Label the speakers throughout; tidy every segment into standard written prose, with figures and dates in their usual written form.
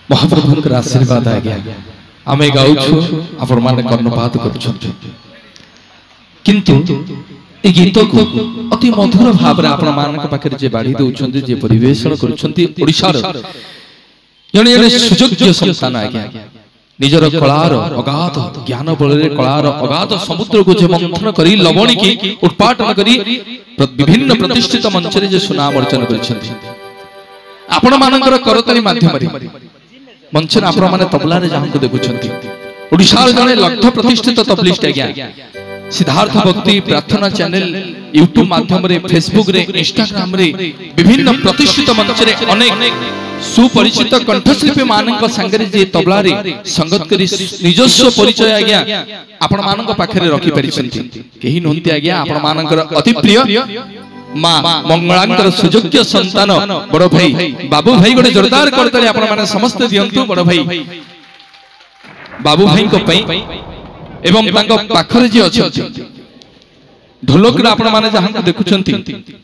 Speaker 1: महाप्रभुंकर आशीर्वाद आज्ञा आम गाँचु आपण मैंने कर्णपात किंतु ए गीत को अति मधुर भाव आपण पाखे बाढ़ी दौरान जे परिवेशन करुशार जड़े जड़े सुयोग्य संतान आज्ञा निजर कलार अगाध ज्ञान बल कलार अगाध समुद्र को जो मंथन करी लवणी की उत्पाटन करी विभिन्न प्रतिष्ठित मंच रे सुनाम अर्जन करछन्ति आपण मानकर करताली माध्यम मंच आपण माने तबला रे जहां को देखुछन्ति ओडिशार जने लक्ष प्रतिष्ठित तबलिस्ट आज्ञा सिद्धार्थ भक्ति प्रार्थना चैनल यूट्यूब माध्यम रे फेसबुक रे इंस्टाग्राम रे विभिन्न प्रतिष्ठित मंच रे अनेक सुपरिचित कंठशिल्पी मानक संगे जे तबला रे संगत करी निजस्व परिचय आज्ञा आपण मानक पाखरे रखि परिछन्ति केही नोंती आज्ञा आपण मानकर अति प्रिय मां मंगलांकर सुयोग्य संतान बड़ भाई बाबू भाई गोटे जोरदार करतले आपण माने समस्त दियंतु बड़ भाई बाबू भाई को पई एवं तांको पाखरे जे अछि ढोलक रा आपण माने जहां को देखुछन्ति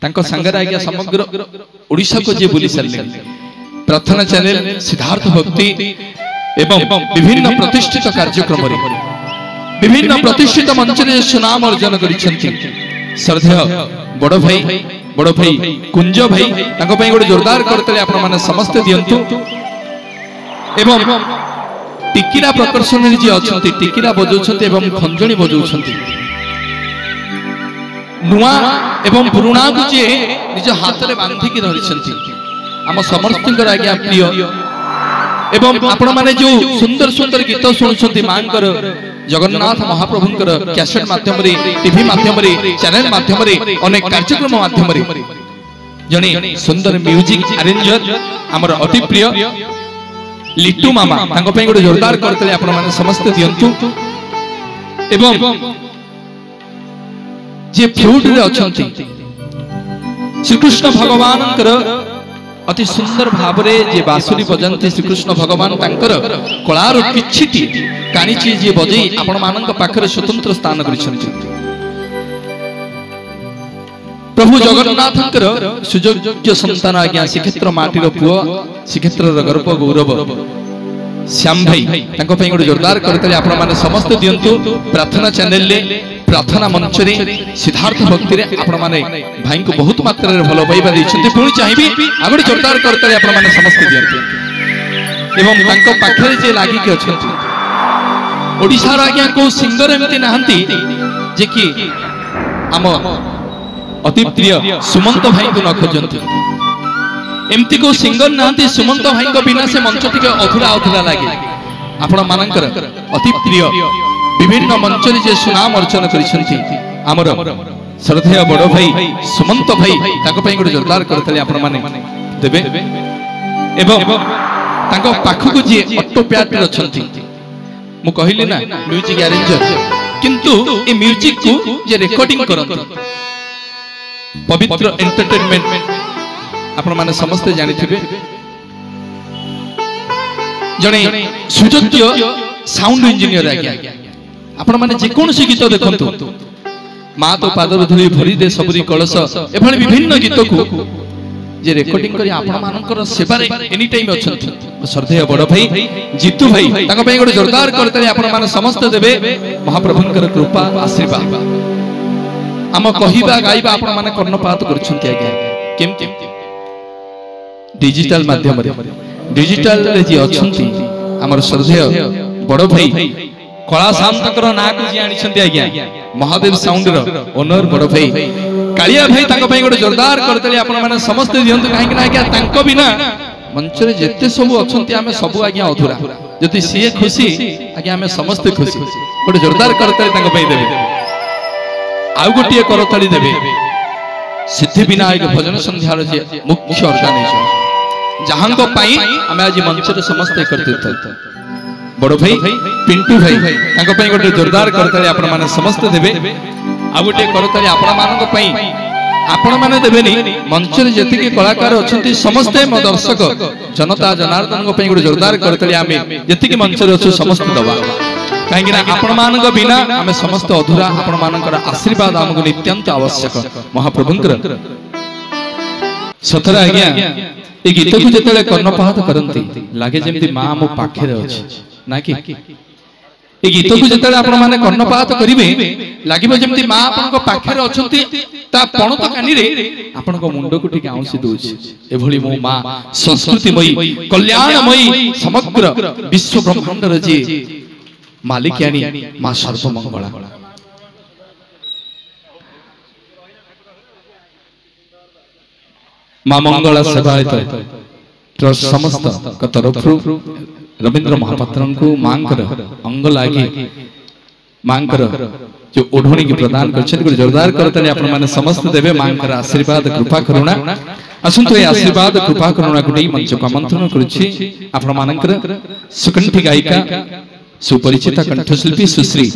Speaker 1: तांको संगे आज्ञा समग्र ओडिसा को जे बुली सरले प्रार्थना चैनल सिद्धार्थ भक्ति एवं विभिन्न प्रतिष्ठित कार्यक्रम विभिन्न प्रतिष्ठित मंच रे सुनाम अर्जन करिसेंति श्रद्धेय बड़ भाई कुंज भाई तांको पई गोटे जोरदार करतले आपण माने समस्त दियंतु एवं टिकिरा प्रकर्षण रे जे अछंती टिकिरा बजाउछंती एवं खंजणी बजाउछंती नुआ एवं पुराणा को जे निज हाथ रे बांधी की धरिसेंति आम समस्तकर आज्ञा प्रिय एवं आपण माने जो सुंदर सुंदर गीत सुनुछंती मांकर जगन्नाथ महाप्रभुंकर कैसेट माध्यम रे टीवी माध्यम रे चैनल माध्यम रे अनेक कार्यक्रम माध्यम रे जने सुंदर म्यूजिक अरेंजर हमर अति प्रिय लिट्टू मामा तांको पई गोटे जोरदार करतले आपण माने समस्त दियंतु एवं जे फ्लूट रे अछंती श्री कृष्ण भगवानकर अति सुंदर भाव रे जे बांसुरी बजांती श्री कृष्ण भगवान तांकर कलार किछिटी कानिची जे बजई आपण मानक पाखरे स्वतंत्र स्थान करिसंती प्रभु जगन्नाथंकर सुयोग्य संतान आज्ञा श्रीक्षेत्र माटीर पुओ श्रीक्षेत्र गर्भ गौरव श्याम भाई तांको पई गोटे जोरदार करतले आपण माने समस्त दियंतु प्रार्थना चैनल ले प्रार्थना मंच रे सिद्धार्थ भक्ति रे आपण माने भाई को बहुत मात्रा रे भलो पाइबा दैछन्ते पुणी चाहिबी आगोटे जोरदार करतले आपण माने समस्त दियंतु एवं तांको पाखरे जे लागि के अछन्ति ओडिसा रा आज्ञा को सिंगर एमति नाहंती जे कि हम अति प्रिय सुमंत भाई को न खोजंती एमती को सिंगर नाहंती सुमंत भाई को बिना से मंच टिके अधूरा अधूरा लागे आपण मानकर अति प्रिय विभिन्न मंच रे जे सुनाम अर्चन करिसंती हमर श्रद्धेय बड़ भाई सुमंत भाई ताको पई गोटे जोरदार करतले आपण माने देबे एवं ताको पाखु को जे ऑटो प्याट अछंती मु कहिली ना म्यूजिक अरेंजर किंतु ए म्यूजिक को जे रिकॉर्डिंग करत पवित्र एंटरटेनमेंट आपण माने समस्त जानि थिबे जणे सुयोग्य साउंड इंजीनियर आज्ञा आपण माने जे कोन से गीत देखंतु मा तो पादर धुली भरी दे सबरी कलश एभली विभिन्न गीत को जे रिकॉर्डिंग करी आपण मानकर सेवा रे एनी टाइम अछंती श्रद्धेय बड़ भाई जीतू भाई ताको पई गोटे जोरदार करतले आपण माने समस्त देबे महाप्रभुंकर कृपा आशीर्वाद हम कहिबा गाइबा आपण माने कर्णपात करछंती आज्ञा केमति डिजिटल माध्यम रे डिजिटल रे जे अछंती हमर श्रद्धेय बड़ भाई कला शांतकर ना को जे आनिछंती आज्ञा महादेव साउंड रो ओनर बड़ भाई कालिया भाई ताको पई गोटे जोरदार करतले आपण माने समस्त दियंतु काहे कि ना आज्ञा तांको बिना मंच रे जेते सब अछंती आमे सब आज्ञा अधूरा जति सिए खुशी आज्ञा आमे समस्त खुशी गोटे जोरदार करतले तांको पई देबे आउ गोटिए करतली देबे सिद्धि विनायक भजन संध्यार जे मुख्य ऑर्गेनाइजेशन जहां को पाई आमे आज मंच रे समस्त एकत्रित बड़ भाई पिंटू भाई तांको पई गोटे जोरदार करतले आपण माने समस्त देबे आ गोटे करतले आपण मानक पई आपण माने देबेनी मंच रे जति के कलाकार अछंती समस्त म दर्शक जनता जनार्दन को पई गोटे जोरदार करतले आमे जति के मंच रे अछु समस्त दबा काहेकि ना आपण मानक बिना आमे समस्त अधूरा आपण मानकर आशीर्वाद हमको नित्यंत आवश्यक महाप्रभुंकर सतरा आज्ञा ए गीत को जतले कर्णपात करंती लागे जेमती मां मो पाखे रे अछि ना कि ए गीत को जतले आपण माने कर्णपात करिवे लागिबो जेमती मां आपन को पाखे रे अछंती ता पणत कानी रे आपन को मुंड को ठीक आउसी दोछि एभली मो मां संस्कृतिमयी कल्याणमयी समग्र विश्व ब्रह्मांड रे जे मालिकियानी मां सर्वमंगला मां मंगला सेवायत ट्रस्ट समस्त तरफ रवींद्र महापात्र को मांकर अंग लागे मांकर जो ओढ़णी की प्रदान कर जोरदार करते आपण माने समस्त देवे मांकर आशीर्वाद कृपा करुणा असंतो ए आशीर्वाद कृपा करुणा को नहीं मंच को आमंत्रण करूछि आपण मानकर सुकंठी गायिका सुपरिचिता कंठशिल्पी सुश्री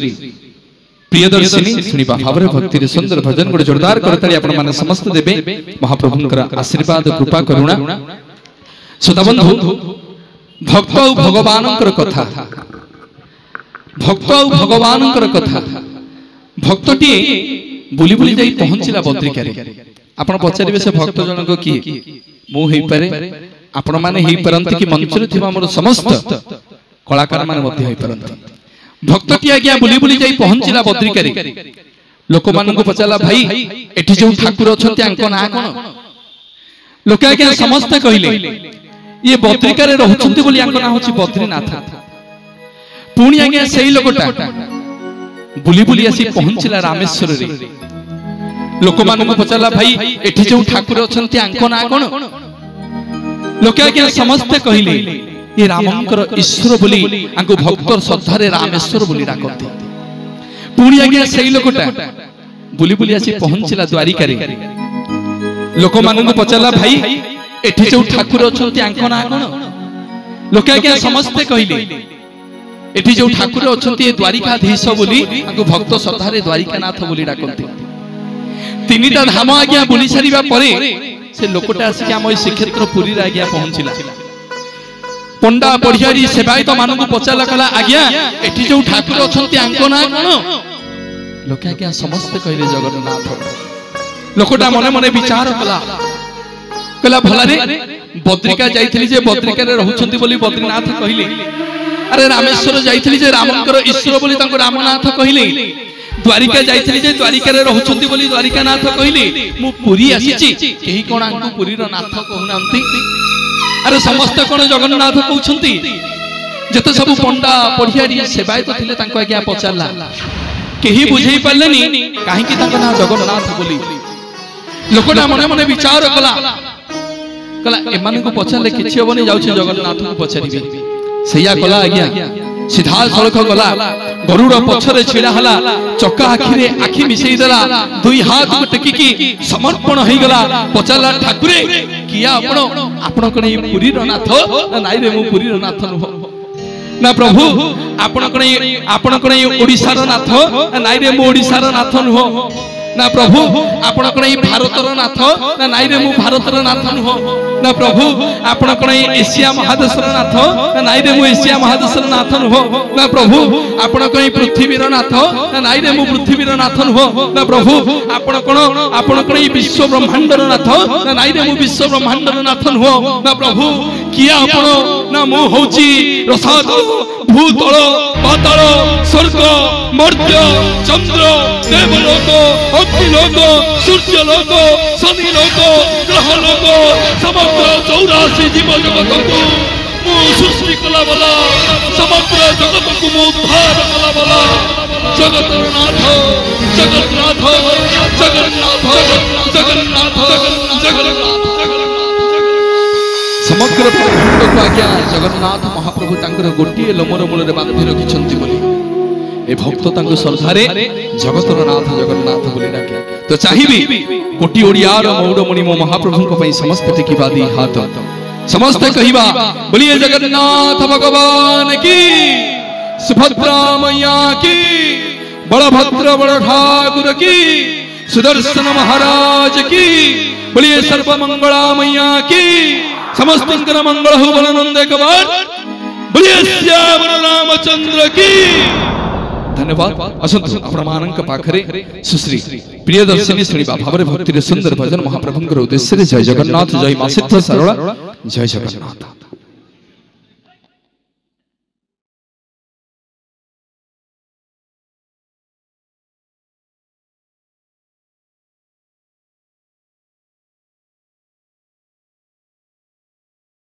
Speaker 1: प्रियदर्शिनी सुनिबा भावरे भक्ति रे सुंदर भजन को जोरदार करताली आपण माने समस्त देबे महाप्रभुंकर आशीर्वाद कृपा करुणा श्रोता बंधु भक्त और भगवानंकर कथा भक्त और भगवानंकर कथा भक्तटी बुली बुली जाई पहुंचिला बद्रिका रे आपण पचारिबे से भक्त जनक की मु हेई पारे आपण माने हेई परंती कि मंच रे थिबा हमर समस्त कलाकार माने मध्ये हेई परंती भक्तटी आज्ञा बुली बुली जाई पहुंचिला बद्रिका रे लोक मानन को पचाला भाई एठी जो ठाकुर अछंती आंक ना कोन लोक आज्ञा समस्त कहिले ये बद्रिका रे रहउछंती बोली आंक ना होची बद्रीनाथ पुणी आज्ञा सेही लोकटा बुली बुली आसी पहुंचिला रामेश्वर रे लोक मानन को पचाला भाई एठी जो ठाकुर अछंती आंक ना कोन लोक आज्ञा समस्त कहिले ये रामंकर ईश्वर बोली आंको भक्त श्रद्धा रे रामेश्वर बोली डाकते पुणी आज्ञा सेही लोकटा बुली बुली आसी पहुंचिला द्वारिका रे लोक मानन को पचाला भाई एठी जो ठाकुर अछंती आंक ना कोन लोक आज्ञा समस्त कहिले एठी जो ठाकुर अछंती ए द्वारिकाधीश बोली आंको भक्त श्रद्धा रे द्वारिकानाथ बोली डाकते तीनिटा धाम आज्ञा बुली सारिबा परे से लोकटा आसी हम ए श्रीक्षेत्र पुरी रे आज्ञा पहुंचिला पंडा पढ़ियारी सेवायत मानक पचारा कला आज्ञा एठी जो ठाकुर अछंती आंक ना कोन लोक आज्ञा समस्त कहले जगन्नाथ लोकटा मने मने विचार कला कला भला रे बद्रिका जाइथिली जे बद्रिका रे रहउछंती बोली बद्रीनाथ कहिले अरे रामेश्वर जाइथिली जे रामंकर ईश्वर बोली तांको रामनाथ कहिले द्वारिका जाइथिली जे द्वारिका रे रहउछंती बोली द्वारिकानाथ कहिले मु पुरी आसीची केही कोन आंको पुरी रो नाथ कहउनांती अरे समस्त कोन जगन्नाथ कहउछंती जते सब पंडा पढ़ियारी सेवायत थिले तांको आज्ञा पचारला केही बुझेई पालेनी काहे कि तांको ना जगन्नाथ बोली लोकटा मने मने विचार कला कला एमान को पचारले किछि होबनी जाउछि जगन्नाथ को पचारिबे सैया कला आज्ञा सीधा सड़क गला गरुड़ पछरे छिड़ा हला चक्का आखिरे आखि मिसई देला दुई हाथ को टेकी की समर्पण होई गला पचारला ठाकुरे किया आपण कने पुरी रो नाथ नाई रे मु पुरी रो नाथ नुह ना प्रभु आपण कने ओडिसा रो नाथ नाई रे मु ओडिसा रो नाथ नुह ना प्रभु आपण कने भारत रो नाथ ना नाई रे मु भारत रो नाथ नुह ना प्रभु आपण कने एशिया महादेश रो नाथ ना नाई रे मु एशिया महादेश रो नाथ नुह ना प्रभु आपण कने पृथ्वी रो नाथ ना नाई रे मु पृथ्वी रो नाथ नुह ना प्रभु आपण कने विश्व ब्रह्मांड रो नाथ ना नाई रे मु विश्व ब्रह्मांड रो नाथ नुह ना प्रभु किया आपण ना मु होची रसाद भूतल पाताल स्वर्ग मर्त्य चंद्र देवलोक अग्निलोक सूर्यलोक शनिलोक ग्रहलोक समग्र 84 जीव जगत को मु सृष्टि कला वाला समग्र जगत को मु उद्धार कला वाला जगन्नाथ जगन्नाथ जगन्नाथ जगन्नाथ जगन्नाथ समग्र ब्रह्मांड को आज्ञा जगन्नाथ महाप्रभु तांकर गोटिए लोमर मूल रे बांधि रखिछंती बोली ए भक्त तांको श्रद्धारे जगतर नाथ जगन्नाथ बोली डाके तो चाहिबी कोटी ओडियार मौडमणि मो महाप्रभु को पई समस्त टिकिबा दी हाथ समस्त कहिबा बोलिए जगन्नाथ भगवान की सुभद्रा मैया की बलभद्र बड़ ठाकुर की सुदर्शन महाराज की बोलिए सर्व मंगला मैया की समस्त मंगल हो बलनंद एक बार बोलिए श्याम रामचंद्र की धन्यवाद असंत अपरमानंक पाखरे सुश्री प्रियदर्शिनी श्री भावरे भक्ति रे सुंदर भजन महाप्रभुंकर उद्देश्य रे जय जगन्नाथ जय मां सिद्ध सरला जय जगन्नाथ।